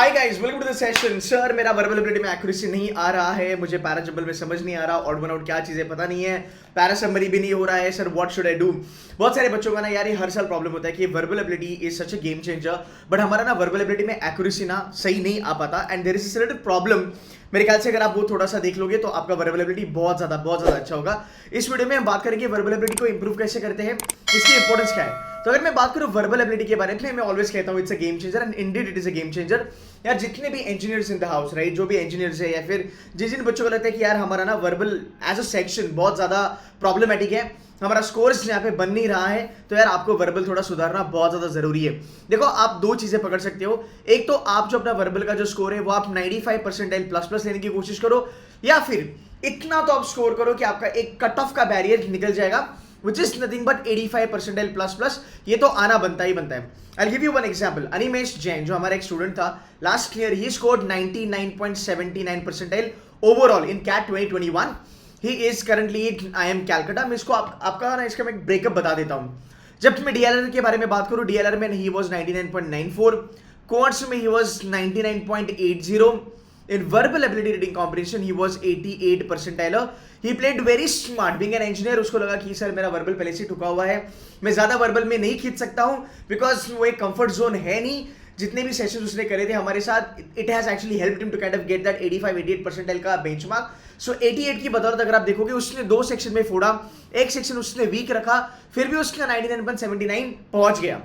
Hi guys, welcome to the session. Sir मेरा verbal ability में accuracy नहीं आ रहा है, मुझे पैरा जंबल में समझ नहीं आ रहा, ऑड वन आउट क्या चीज़ है पता नहीं है, पैरा समरी भी नहीं हो रहा है। Sir what should I do? बहुत सारे बच्चों का ना यार ये हर साल प्रॉब्लम होता है कि verbal ability is such a game changer, but हमारा ना वर्बल एबिलिटी में एक्यूरेसी ना सही नहीं आ पाता and there is a problem. मेरे ख्याल से अगर आप वो थोड़ा सा देख लोगे तो आपका वर्बल एबिलिटी बहुत ज्यादा अच्छा होगा। इस वीडियो में हम बात करेंगे वर्बल एबिलिटी को इंप्रूव कैसे करते हैं, इसकी इंपॉर्टेंस क्या है। तो अगर मैं बात करूं वर्बल एबिलिटी के बारे में, मैं ऑलवेज कहता हूं it's a game changer and Indeed it is a game changer. यार जितने भी engineers in the house, right, जो भी इंजीनियर्स है या फिर जिन बच्चों को लगता है कि यार हमारा ना वर्बल एज अ सेक्शन बहुत ज्यादा प्रॉब्लमेटिक है, हमारा स्कोर्स यहाँ पे बन नहीं रहा है, तो यार आपको वर्बल थोड़ा सुधारना बहुत ज्यादा जरूरी है। देखो आप दो चीजें पकड़ सकते हो, एक तो आप जो अपना वर्बल का जो स्कोर है वो आप 95 परसेंटाइल प्लस प्लस लेने की कोशिश करो, या फिर इतना तो आप स्कोर करो कि आपका एक कट ऑफ का बैरियर निकल जाएगा which is nothing but 85 percentile plus plus. ये तो आना बनता ही बनता है। I'll give you one example. Animesh Jain जो हमारा एक स्टूडेंट था last year, he scored 99.79 percentile overall in CAT 2021. He is currently in IIM Calcutta. मैं इसको आपका ना इसका मैं एक ब्रेकअप बता देता हूँ। जब मैं DLR के बारे में बात करूँ, DLR में he was 99.94, कोर्स में he was 99.80. In verbal ability reading comprehension he was 88 percentile. He played very smart. Being an engineer उसको लगा कि सर मेरा वर्बल पहले से ठुका हुआ है, मैं ज्यादा वर्बल में नहीं खींच सकता हूँ बिकॉज वो एक कंफर्ट जोन है नहीं। जितने भी सेशंस उसने करे थे हमारे साथ, it has actually helped him to kind of get that 85-88 percentile का बेंचमार्क। सो 88 की बदौलत अगर आप देखोगे उसने दो सेक्शन में फोड़ा, एक सेक्शन उसने वीक रखा, फिर भी उसका 99.79 पहुंच गया।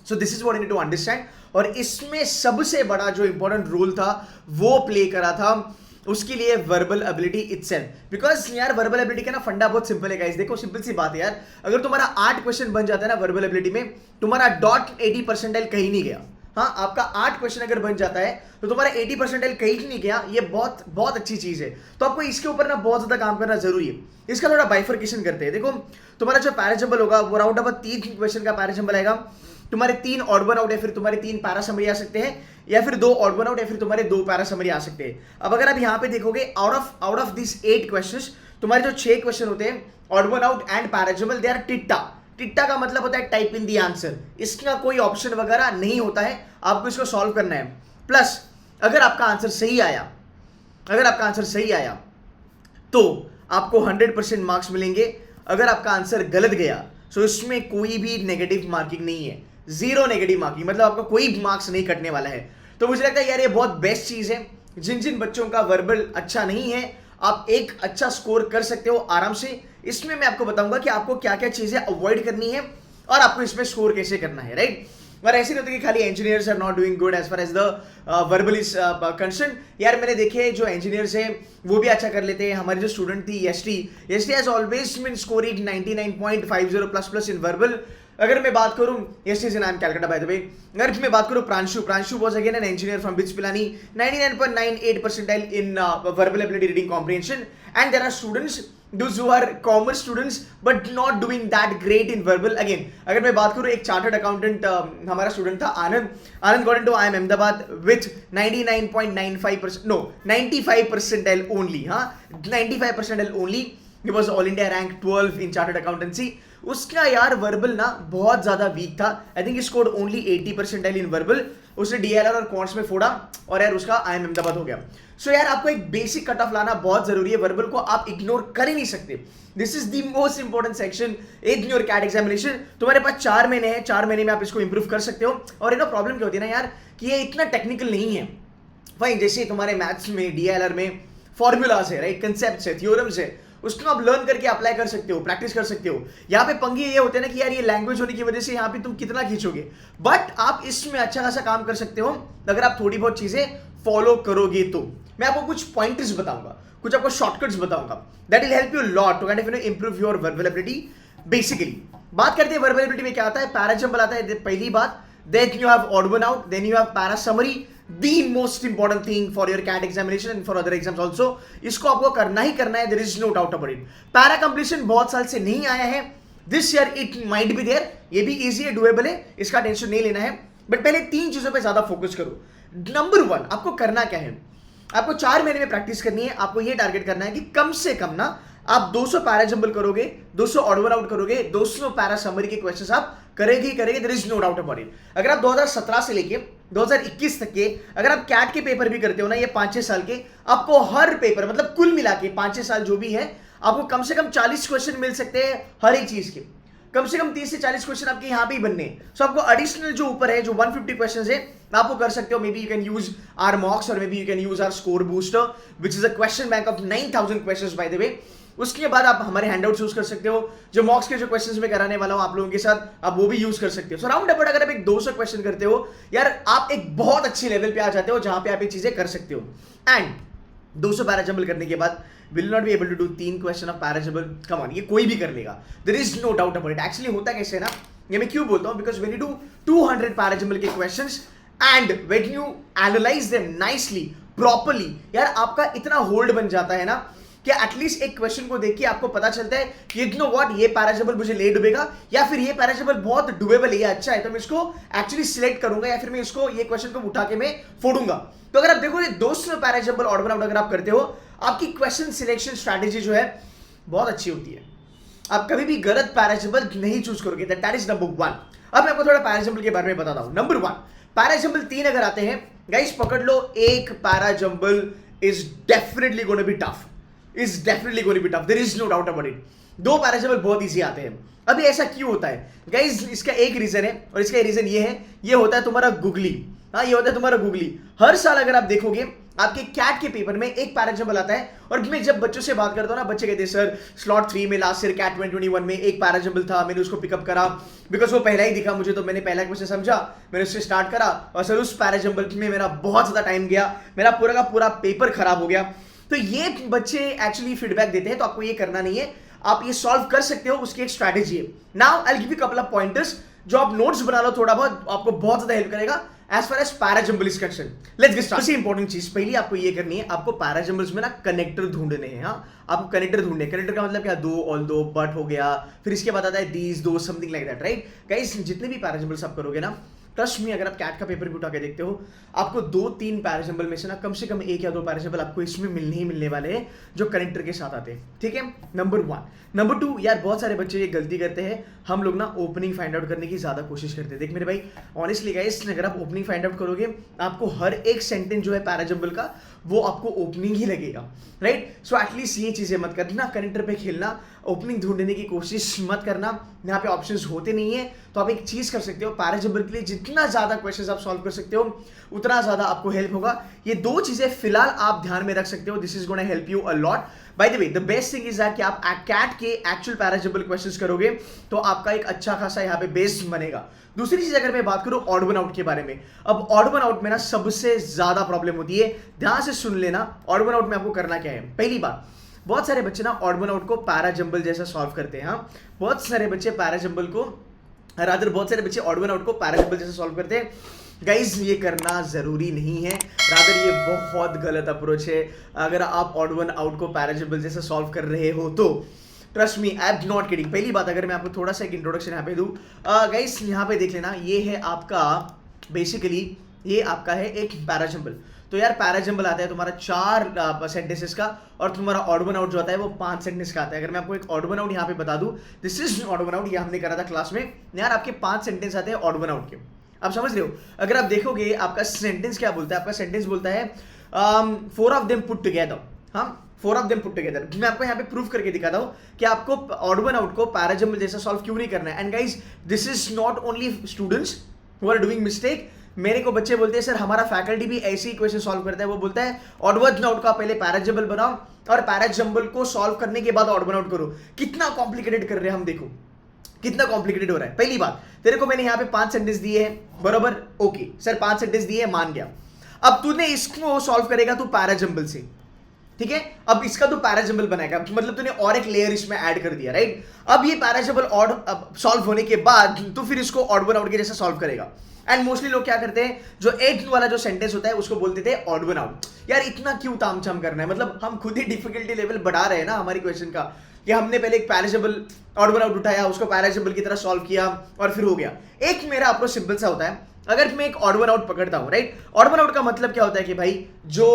So this is what you need to understand. और इसमें सबसे बड़ा जो इंपॉर्टेंट रोल था वो प्ले करा था उसके लिए वर्बल एबिलिटी इटसेल्फ। बिकॉज यार वर्बल एबिलिटी का ना फंडा बहुत सिंपल है गाइस। देखो सिंपल सी बात है यार, अगर तुम्हारा 8 क्वेश्चन बन जाता है ना वर्बल एबिलिटी में, तुम्हारा डॉट 80 परसेंटाइल कहीं नहीं गया। हाँ, आपका 8 क्वेश्चन अगर बन जाता है तो तुम्हारा 80 परसेंटाइल कहीं नहीं गया, ये बहुत बहुत अच्छी चीज है। तो आपको इसके ऊपर ना बहुत ज्यादा काम करना जरूरी है। इसका थोड़ा बाइफर्केशन करते हैं। देखो तुम्हारा जो पैराजंबल होगा वो राउंड अबाउट 3 क्वेश्चन का पैराजंबल आएगा, तुम्हारे 3 ऑड वन आउट या फिर तुम्हारे 3 पैरा समरी आ सकते हैं, या फिर 2 ऑड वन आउट या फिर तुम्हारे 2 पैरा समरी आ सकते हैं। अब अगर आप यहां पे देखोगे आउट ऑफ दिस 8 क्वेश्चंस, तुम्हारे जो 6 क्वेश्चन होते हैं odd one out and parajumble, they are TITA. TITA का मतलब होता है टाइप इन द आंसर, इसका कोई ऑप्शन वगैरह नहीं होता है, आपको इसको सॉल्व करना है। प्लस अगर आपका आंसर सही आया तो आपको 100% मार्क्स मिलेंगे। अगर आपका आंसर गलत गया तो इसमें कोई भी नेगेटिव मार्किंग नहीं है, 0 नेगेटिव मार्किंग, मतलब आपका कोई मार्क्स नहीं कटने वाला है। तो मुझे लगता है यार ये बहुत बेस्ट चीज है। जिन बच्चों का वर्बल अच्छा नहीं है, आप एक अच्छा स्कोर कर सकते हो आराम से। इसमें मैं आपको बताऊंगा कि आपको क्या क्या चीजें अवॉइड करनी है और आपको इसमें स्कोर कैसे करना है, राइट। और ऐसे नहीं होता कि खाली engineers are not doing good as far as the verbal is concerned. यार मैंने देखे जो इंजीनियर्स हैं वो भी अच्छा कर लेते हैं। हमारी जो स्टूडेंट थी ST has always been scoring 99.50 plus plus in verbal. अगर मैं बात करूं, ST is in IIM Calcutta by the way. अगर मैं बात करूं Pranshu was again an engineer from BITS Pilani, 99.98 percentile in verbal ability reading comprehension. And there are students those who are commerce students but not doing that great in verbal. Again अगर मैं बात करूं, एक chartered accountant हमारा स्टूडेंट था आनंद got into IIM Ahmedabad with 99.95%, no 95 percentile only. हाँ, 95 percentile only. He was all India rank 12 in chartered accountancy. उसका यार वर्बल ना बहुत ज्यादा वीक था। I think scored only 80 percentile in verbal. उसने DLR और कॉर्स में फोड़ा और यार उसका IIM Ahmedabad हो गया। सो यार आपको एक बेसिक कट ऑफ लाना बहुत जरूरी है, वर्बल को आप इग्नोर कर ही नहीं सकते। This is the most important section in your CAT examination. तुम्हारे पास 4 महीने हैं, 4 महीने में आप इसको इंप्रूव कर सकते हो। और ना प्रॉब्लम क्या होती है ना यार कि ये इतना टेक्निकल नहीं है। भाई जैसे तुम्हारे मैथ्स में DLR में फॉर्मूलाज है, राइट, कंसेप्ट है, थ्योरम्स है, उसको आप लर्न करके अप्लाई कर सकते हो, प्रैक्टिस कर सकते हो। यहाँ पे पंगे ये होते हैं ना कि यार ये लैंग्वेज होने की वजह से यहाँ पे तुम कितना खींचोगे, बट आप इसमें अच्छा खासा काम कर सकते हो अगर आप थोड़ी बहुत चीजें फॉलो करोगे तो। मैं आपको कुछ पॉइंटर्स बताऊंगा, कुछ आपको शॉर्टकट्स बताऊंगा, that will help you lot to kind of improve your verbal ability. Basically बात करते हैं वर्बल एबिलिटी में क्या आता है। पैराजंबल आता है पहली बात, then you have odd one out, then you have para summary, the most important thing for your CAT examination and for other exams also. इसको आपको करना ही करना है, there is no doubt about it. Para completion बहुत साल से नहीं आया है, this year it might be there. ये भी easy है, doable है, इसका टेंशन नहीं लेना है। बट पहले 3 चीजों पे ज्यादा फोकस करो। नंबर 1, आपको करना क्या है, आपको 4 महीने में प्रैक्टिस करनी है। आपको ये टारगेट करना है कि कम से कम ना आप 200 पैरा जंबल करोगे, 200 ऑड वन आउट करोगे, 200 पैरा समरी के क्वेश्चंस आप करेंगे ही करेंगे, there is no doubt about it. अगर आप 2017 से लेके 2021 तक के अगर आप कैट के पेपर भी करते हो ना, ये 5-6 साल के, आपको हर पेपर मतलब कुल मिला के 5-6 साल जो भी है, आपको कम से कम 40 क्वेश्चन मिल सकते हैं हर एक चीज के। कम से कम 30 से 40 क्वेश्चन आपके यहाँ पे ही बनने हैं। सो आपको एडिशनल जो ऊपर है, जो 150 क्वेश्चंस है, आप वो कर सकते हो। Maybe you can use our mocks और maybe you can use our score booster which is a question bank of 9000 questions by the way. उसके बाद आप हमारे हैंडआउट्स यूज कर सकते हो, जो मॉक्स के जो क्वेश्चंस मैं कराने वाला हूं आप लोगों के साथ, आप वो भी यूज कर सकते हो। सो राउंड अबाउट अगर आप एक 200 क्वेश्चन करते हो यार, आप एक बहुत अच्छी लेवल पे आ जाते हो जहां पे आप ये चीजें कर सकते हो। एंड 200 पैराजंबल करने के बाद will not be able to do 3 question of parajumble. Come on, ये कोई भी कर लेगा, there is no doubt about it. Actually होता कैसे ना, ये मैं क्यों बोलता हूं, because when you do 200 parajumble के questions and when you analyse them nicely properly, यार आपका इतना होल्ड बन जाता है ना कि एटलीस्ट एक क्वेश्चन को देख के आपको पता चलता है कि यू नो व्हाट, ये पैराजंबल मुझे ले डूबेगा, या फिर ये पैराजंबल बहुत डूबेबल है, ये अच्छा है, तो मैं इसको एक्चुअली सिलेक्ट करूंगा, या फिर मैं इसको ये क्वेश्चन को उठा के मैं फोड़ूंगा। तो अगर आप देखो ये 200 पैराजंबल ऑड वन आउट अगर आप करते हो, आपकी क्वेश्चन सिलेक्शन स्ट्रैटेजी जो है बहुत अच्छी होती है। आप कभी भी गलत पैराजंबल नहीं चूज करोगे, दैट इज नंबर 1। अब मैं आपको थोड़ा पैराजंबल के बारे में बताता हूं। नंबर 1, पैराजंबल 3 अगर आते हैं गाइस, पकड़ लो, एक parajumble is definitely gonna be tough, is definitely gonna be tough, there is no doubt about it. 2 parajumble बहुत इजी आते हैं। अभी ऐसा क्यों होता है गाइस, इसका एक रीजन है, और इसका रीजन ये है, ये होता है तुम्हारा गूगली। हाँ, ये होता है तुम्हारा गूगली। हर साल अगर आप देखोगे आपके कैट के पेपर में एक पैराजंबल आता है, और मैं जब बच्चों से बात करता हूँ ना, बच्चे कहते हैं सर स्लॉट 3 में लास्ट ईयर कैट 2021 में एक पैराजंबल था, मैंने उसको पिकअप करा बिकॉज वो पहला ही दिखा मुझे, तो मैंने पहला क्वेश्चन समझा, मैंने उससे स्टार्ट करा, और सर उस पैराजंबल में मेरा बहुत ज्यादा टाइम गया, मेरा पूरा का पूरा पेपर खराब हो गया। तो ये बच्चे एक्चुअली फीडबैक देते हैं, तो आपको ये करना नहीं है, आप ये सॉल्व कर सकते हो, उसकी एक स्ट्रैटेजी है। Now I will give you couple of pointers, जो आप नोट्स बना लो थोड़ा बहुत, आपको बहुत ज्यादा हेल्प करेगा as far as parajumble is concerned. Let's get started. सबसे इंपॉर्टेंट चीज पहली आपको ये करनी है, आपको पैराजंबल्स में ना कनेक्टर ढूंढने हैं। हाँ, आपको कनेक्टर ढूंढने, कनेक्टर का मतलब क्या, दो, ऑल दो, बट हो गया, फिर इसके बाद आता है दीज, दो, something like that, right guys. जितने भी पैराजंबल्स आप करोगे ना, ट्रस्ट मी, अगर आप कैट का पेपर भी उठा के देखते हो, आपको 2-3 पैराजंबल में से ना कम से कम 1 या 2 पैराजंबल आपको इसमें मिलने ही मिलने वाले हैं जो कनेक्टर के साथ आते हैं, ठीक है। नंबर 1। नंबर 2, यार बहुत सारे बच्चे ये गलती करते हैं, हम लोग ना ओपनिंग फाइंड आउट करने की ज्यादा कोशिश करते हैं। देख मेरे भाई, ऑनेस्टली गाइस, अगर आप ओपनिंग फाइंड आउट करोगे, आपको हर एक सेंटेंस जो है पैराजंबल का, वो आपको ओपनिंग ही लगेगा, राइट। सो एटलीस्ट ये चीजें मत करना, कनेक्टर पे खेलना, ओपनिंग ढूंढने की कोशिश मत करना। यहाँ पे ऑप्शंस होते नहीं है, तो आप एक चीज कर सकते हो, पैराजंबल के लिए जितना ज्यादा क्वेश्चंस आप सॉल्व कर सकते हो, उतना ज्यादा आपको हेल्प होगा। ये 2 चीजें फिलहाल आप ध्यान में रख सकते हो, this is gonna help you a lot. Bye the way, the best thing is that कि आप कैट के एक्चुअल पैराजंबल क्वेश्चंस करोगे, तो आपका एक अच्छा खासा यहाँ पे बेस बनेगा। दूसरी चीज अगर मैं बात करूं ऑड वन आउट के बारे में, अब ऑड वन आउट में ना सबसे ज्यादा प्रॉब्लम होती है, ध्यान से सुन लेना। ऑड वन आउट में आपको करना क्या है, पहली बात, बहुत सारे बच्चे ना ऑड वन आउट को पैराजंबल जैसा सॉल्व करते हैं। हाँ, बहुत सारे बच्चे पैराजंबल को, रादर बहुत सारे बच्चे ऑड वन आउट को पैराजंबल जैसा सॉल्व करते हैं। गाइज, ये करना जरूरी नहीं है, रादर ये बहुत गलत अप्रोच है। अगर आप ऑड वन आउट को पैराजंबल जैसा सॉल्व कर रहे हो तो trust me, I am not kidding. पहली बात, अगर मैं आपको थोड़ा सा एक इंट्रोडक्शन यहाँ पे दूं, गाइस यहाँ पे देख लेना, ये है आपका बेसिकली, ये आपका है एक पैराजंबल। तो यार पैराजंबल आता है तुम्हारा 4 सेंटेंसेस का, और तुम्हारा ऑड वन आउट जो आता है वो 5 सेंटेंस का आता है। अगर मैं आपको एक ऑड वन आउट यहाँ पे बता दूं, this is odd one out, ये हमने करा था क्लास में। यार आपके 5 सेंटेंस आते हैं ऑड वन आउट के, आप समझ रहे हो। अगर आप देखोगे आपका सेंटेंस क्या बोलता है, आपका सेंटेंस बोलता है 4 ऑफ देम पुट टुगेदर। हाँ, 4 ऑफ देम पुट टुगेदर। मैं आपको यहाँ पे प्रूफ करके दिखाता हूँ कि आपको ऑड वन आउट को पैराजंबल जैसा सॉल्व क्यों नहीं करना है। And guys, this is not only students who are doing mistake. मेरे को बच्चे बोलते हैं सर हमारा फैकल्टी भी ऐसे ही क्वेश्चन सॉल्व करता है, वो बोलता है ऑड वन आउट का पहले पैराजंबल बनाओ, और पैराजंबल को सॉल्व करने के बाद ऑड वन आउट करो। कितना कॉम्प्लिकेटेड कर रहे हैं हम, देखो कितना कॉम्प्लिकेटेड हो रहा है। पहली बात, तेरे को मैंने यहाँ पे 5 सेंटेंस दिए हैं, बरोबर, ओके सर 5 सेंटेंस दिए, मान गया। अब तूने इसको सॉल्व करेगा तू पैराजंबल से, ठीक है। अब इसका तो पैराजंबल बनाएगा, मतलब तूने और एक लेयर इसमें ऐड कर दिया, राइट। अब ये पैराजंबल ऑड सॉल्व होने के बाद तो फिर इसको ऑड वन आउट के जैसा सॉल्व करेगा। एंड मोस्टली लोग क्या करते हैं, जो 8 वाला जो सेंटेंस होता है उसको बोलते थे ऑड वन आउट। यार इतना क्यों तामझाम करना है, मतलब हम खुद ही डिफिकल्टी लेवल बढ़ा रहे हैं ना हमारी क्वेश्चन का, कि हमने पहले एक पैराजंबल ऑड वन आउट उठाया, उसको पैराजंबल की तरह सॉल्व किया और फिर हो गया। एक मेरा अप्रोच सिंपल सा होता है, अगर मैं एक ऑड वन आउट पकड़ता हूं, राइट, ऑड वन आउट का मतलब क्या होता है कि भाई जो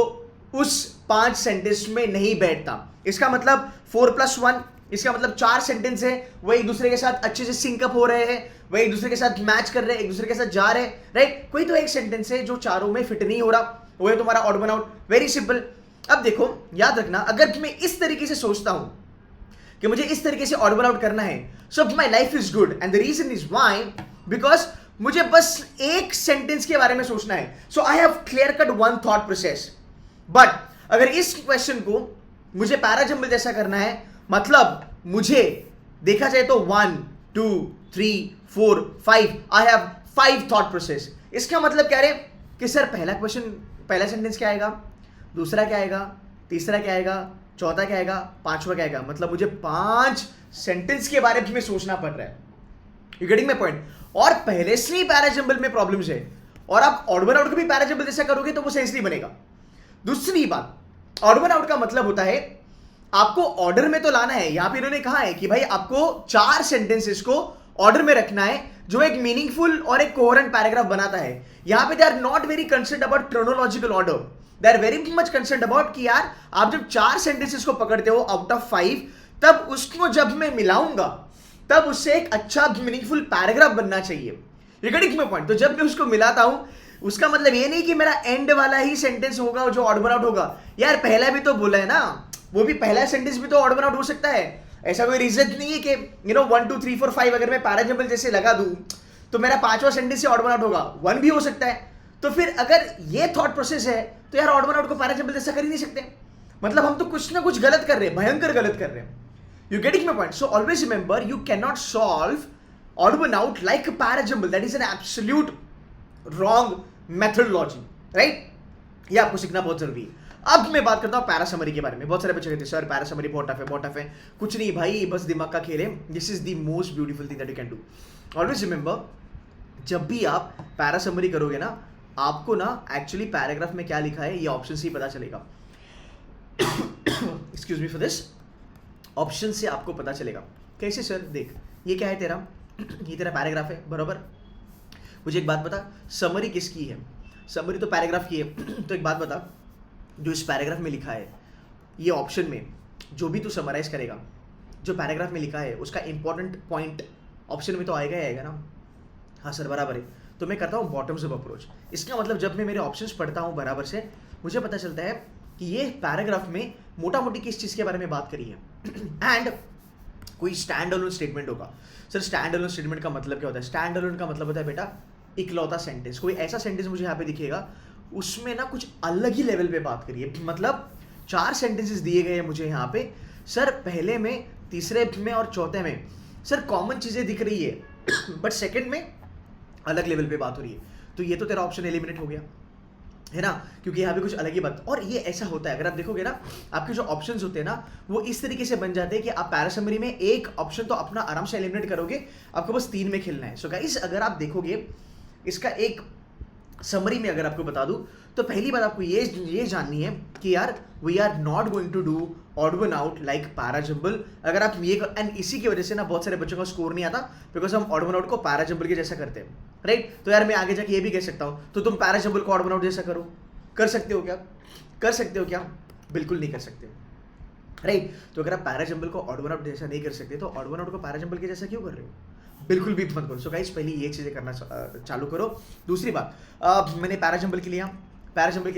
उस 5 सेंटेंस में नहीं बैठता। इसका मतलब 4+1, इसका मतलब 4 सेंटेंस है, वो एक दूसरे के साथ अच्छे से सिंकअप हो रहे हैं, वो एक दूसरे के साथ मैच कर रहे हैं, एक दूसरे के साथ जा रहे हैं, राइट। कोई तो एक सेंटेंस है जो चारों में फिट नहीं हो रहा, वो है तुम्हारा odd one out. Very simple. अब देखो, याद रखना, अगर मैं इस तरीके से सोचता हूं कि मुझे इस तरीके से ऑड वन आउट करना है, so my life is good, and the reason is why, because मुझे बस एक सेंटेंस के बारे में सोचना है। So I have clear cut one thought process. But अगर इस क्वेश्चन को मुझे पैराजंबल जैसा करना है, मतलब मुझे देखा जाए तो 1 2 3 4 5, आई हैव 5 थॉट प्रोसेस। इसका मतलब क्या है कि सर पहला सेंटेंस क्या आएगा, दूसरा क्या आएगा, तीसरा क्या आएगा, चौथा क्या आएगा, पांचवा क्या आएगा। मतलब मुझे 5 सेंटेंस के बारे में सोचना पड़ रहा है। You getting my point? और पहले से ही पैराजंबल में प्रॉब्लम्स है, और आप ऑड वन आउट को भी पैराजंबल जैसा करोगे तो वो सेंस नहीं बनेगा। दूसरी बात, ऑड वन आउट का मतलब होता है आपको ऑर्डर में तो लाना है। यहां पे इन्होंने कहा है कि भाई आपको 4 सेंटेंसेस को ऑर्डर में रखना है जो एक मीनिंगफुल और एक कोहेरेंट पैराग्राफ बनाता है। यहां पे they are not very concerned about chronological order, they are very much concerned about कि यार आप जब 4 सेंटेंसेस को पकड़ते हो आउट ऑफ 5, तब उसको जब मैं मिलाऊंगा तब उससे एक अच्छा मीनिंगफुल पैराग्राफ बनना चाहिए। You getting my point? तो जब मैं उसको मिलाता हूं, उसका मतलब ये नहीं कि मेरा एंड वाला ही सेंटेंस होगा जो ऑड वन आउट होगा। यार पहला भी तो बोला है ना, वो भी पहला सेंटेंस भी तो ऑड वन आउट हो सकता है। ऐसा कोई रीजन नहीं है कि 1 2 3 4 5 अगर मैं पैराजंबल जैसे लगा दूं तो मेरा 5वां सेंटेंस से ऑड वन आउट होगा, 1 भी हो सकता है। तो फिर अगर ये थॉट प्रोसेस है तो यार ऑड वन आउट को पैराजंबल जैसा कर ही नहीं सकते। मतलब हम तो कुछ ना कुछ गलत कर रहे हैं, भयंकर गलत कर रहे हैं। You getting my point? So always remember, you can not solve odd one out like parajumble. That is an absolute wrong methodology, right? ये आपको सीखना बहुत जरूरी है। अब मैं बात करता हूं पैरा समरी के बारे में। बहुत सारे बच्चे कहते हैं सर पैरा समरी बहुत टफ है। कुछ नहीं भाई, बस दिमाग का खेल है। This is the most beautiful thing that you can do. Always remember, जब भी आप पैरा समरी करोगे ना, आपको ना एक्चुअली पैराग्राफ में क्या लिखा है ये ऑप्शन से ही पता चलेगा। Excuse me for this. Option से आपको पता चलेगा। कैसे सर? देख, ये क्या है तेरा, ये तेरा पैराग्राफ है, बराबर। मुझे एक बात बता, समरी किसकी है? समरी तो पैराग्राफ की है। तो एक बात बता, जो इस पैराग्राफ में लिखा है, ये ऑप्शन में जो भी तू समराइज करेगा, जो पैराग्राफ में लिखा है उसका इंपॉर्टेंट पॉइंट ऑप्शन में तो आएगा ही आएगा ना। हाँ सर बराबर है। तो मैं करता हूँ बॉटम्स अप अप्रोच। इसका मतलब जब मैं मेरे ऑप्शंस पढ़ता हूँ बराबर से, मुझे पता चलता है कि ये पैराग्राफ में मोटा मोटी किस चीज़ के बारे में बात करी है। एंड कोई स्टैंड अलोन स्टेटमेंट होगा। सर स्टैंड अलोन स्टेटमेंट का मतलब क्या होता है? स्टैंड अलोन का मतलब होता है बेटा इकलौता सेंटेंस। कोई ऐसा सेंटेंस मुझे यहाँ पे दिखेगा उसमें ना कुछ अलग ही लेवल पे बात करिए। मतलब 4 सेंटेंसेस दिए गए हैं मुझे यहाँ पे, सर पहले में, तीसरे में और चौथे में सर कॉमन चीज़ें दिख रही है बट सेकंड में अलग लेवल पे बात हो रही है। तो ये तो तेरा ऑप्शन एलिमिनेट हो गया है ना, क्योंकि यहाँ पे कुछ अलग ही बात। और ये ऐसा होता है, अगर आप देखोगे ना, आपके जो ऑप्शंस होते हैं ना वो इस तरीके से बन जाते हैं कि आप पैरा समरी में एक ऑप्शन तो अपना आराम से एलिमिनेट करोगे, आपको बस 3 में खेलना है। सो गाइस, अगर आप देखोगे इसका एक समरी में अगर आपको बता दूं, तो पहली बात आपको ये जाननी है कि यार we are not going to do odd one out like parajumble. अगर आप ये, एंड इसी की वजह से ना बहुत सारे बच्चों का स्कोर नहीं आता, बिकॉज हम ऑड वन आउट को पैराजंबल के जैसा करते हैं, राइट। तो यार मैं आगे जाके ये भी कह सकता हूँ, तो तुम पैराजंबल को ऑड वन आउट जैसा करो। कर सकते हो क्या? कर सकते हो क्या? बिल्कुल नहीं कर सकते, राइट। तो अगर आप पैराजंबल को ऑड वन आउट जैसा नहीं कर सकते, तो ऑड वन आउट को पैराजंबल के जैसा क्यों कर रहे हो? बिल्कुल भी मत करो। सो गाइस, पहले ये चीज़ें करना चालू करो। दूसरी बात, मैंने पैराजंबल के लिए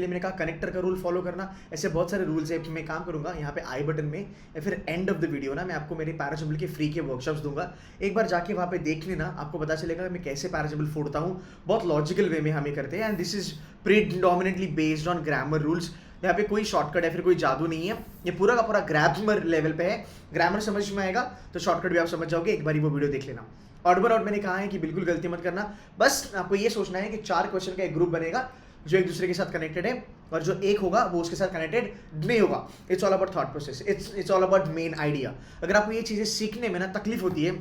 मैंने कहा कनेक्टर का रूल फॉलो करना। ऐसे बहुत सारे रूल्स है। मैं काम करूंगा यहाँ पे आई बटन में या फिर एंड ऑफ द वीडियो ना, मैं आपको मेरे पैराजंबल के फ्री के वर्कशॉप्स दूंगा। एक बार जाके वहाँ पे देख लेना, आपको पता चलेगा मैं कैसे पैराजंबल फोड़ता हूँ। बहुत लॉजिकल वे में हमें करते हैं, and this is predominantly based on grammar rules. यहाँ पे कोई शॉर्टकट या फिर कोई जादू नहीं है, ये पूरा का पूरा ग्रामर लेवल पे है। ग्रामर समझ में आएगा तो शॉर्टकट भी आप समझ जाओगे। एक बार वो वीडियो देख लेना। ऑड वन आउट मैंने कहा है कि बिल्कुल गलती मत करना। बस आपको ये सोचना है कि 4 क्वेश्चन का एक ग्रुप बनेगा जो एक दूसरे के साथ कनेक्टेड है, और जो एक होगा वो उसके साथ कनेक्टेड नहीं होगा। It's all about thought process, it's all about main idea. अगर आपको ये चीज़ें सीखने में ना तकलीफ होती है,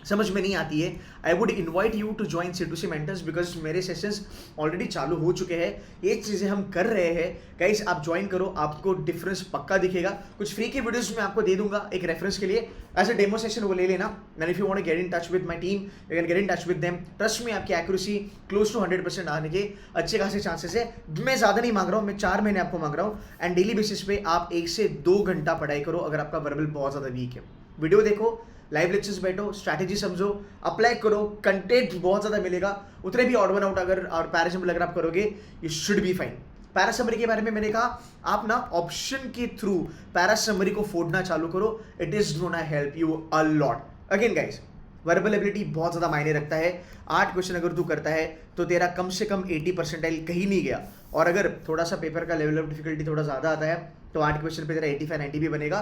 समझ में नहीं आती है, I would invite you to join C2C mentors because मेरे सेशंस ऑलरेडी चालू हो चुके हैं, ये चीज़ें हम कर रहे हैं गाइस। आप ज्वाइन करो, आपको डिफरेंस पक्का दिखेगा। कुछ फ्री के वीडियोस मैं आपको दे दूंगा एक रेफरेंस के लिए, एज अ डेमो सेशन वो ले लेना। And if you want to get in touch with my team, you can get in touch with them. Trust में आपकी एक्यूरेसी क्लोज टू 100% आने के अच्छे खासे चांसेस है। मैं ज़्यादा नहीं मांग रहा हूँ, मैं 4 महीने आपको मांग रहा हूँ। एंड डेली बेसिस पे आप 1 से 2 घंटा पढ़ाई करो अगर आपका वर्बल बहुत ज़्यादा वीक है। वीडियो देखो, लाइव लेक्चर्स बैठो, स्ट्रैटेजी समझो, अप्लाई करो, कंटेंट बहुत ज़्यादा मिलेगा। उतने भी ऑड वन आउट अगर और पैरासिम्बल अगर आप करोगे, यू शुड बी फाइन। पैरासमरी के बारे में मैंने कहा, आप ना ऑप्शन के थ्रू पैरासमरी को फोड़ना चालू करो, it is gonna help you a lot. Again guys, verbal ability बहुत ज़्यादा मायने रखता है। 8 क्वेश्चन अगर तू करता है तो तेरा कम से कम 80% कहीं नहीं गया। और अगर थोड़ा सा पेपर का लेवल ऑफ डिफिकल्टी थोड़ा ज़्यादा आता है तो 8 क्वेश्चन पे तेरा 85-90 भी बनेगा।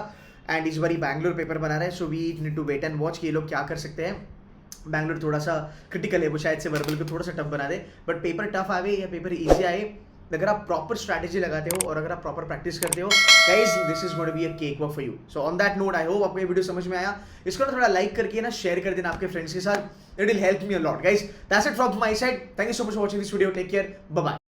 एंड इस बारी बैंगलोर पेपर बना रहा है, so we need to wait and watch कि ये लोग क्या कर सकते हैं। बैंगलोर थोड़ा सा क्रिटिकल है, वो शायद से वर्बल को थोड़ा सा टफ बना दे, बट पेपर टफ आए या पेपर इजी आए, अगर आप प्रॉपर स्ट्रैटेजी लगाते हो और अगर आप प्रॉपर प्रैक्टिस करते हो guys, this is going to be a cake walk for you. So on that note, I hope आपको ये वीडियो समझ में आया। इसको थोड़ा लाइक करके ना शेयर कर देना आपके फ्रेंड्स के साथ, it will help me a lot guys. That's it from my side, thank you so much for watching this video, take care, bye bye.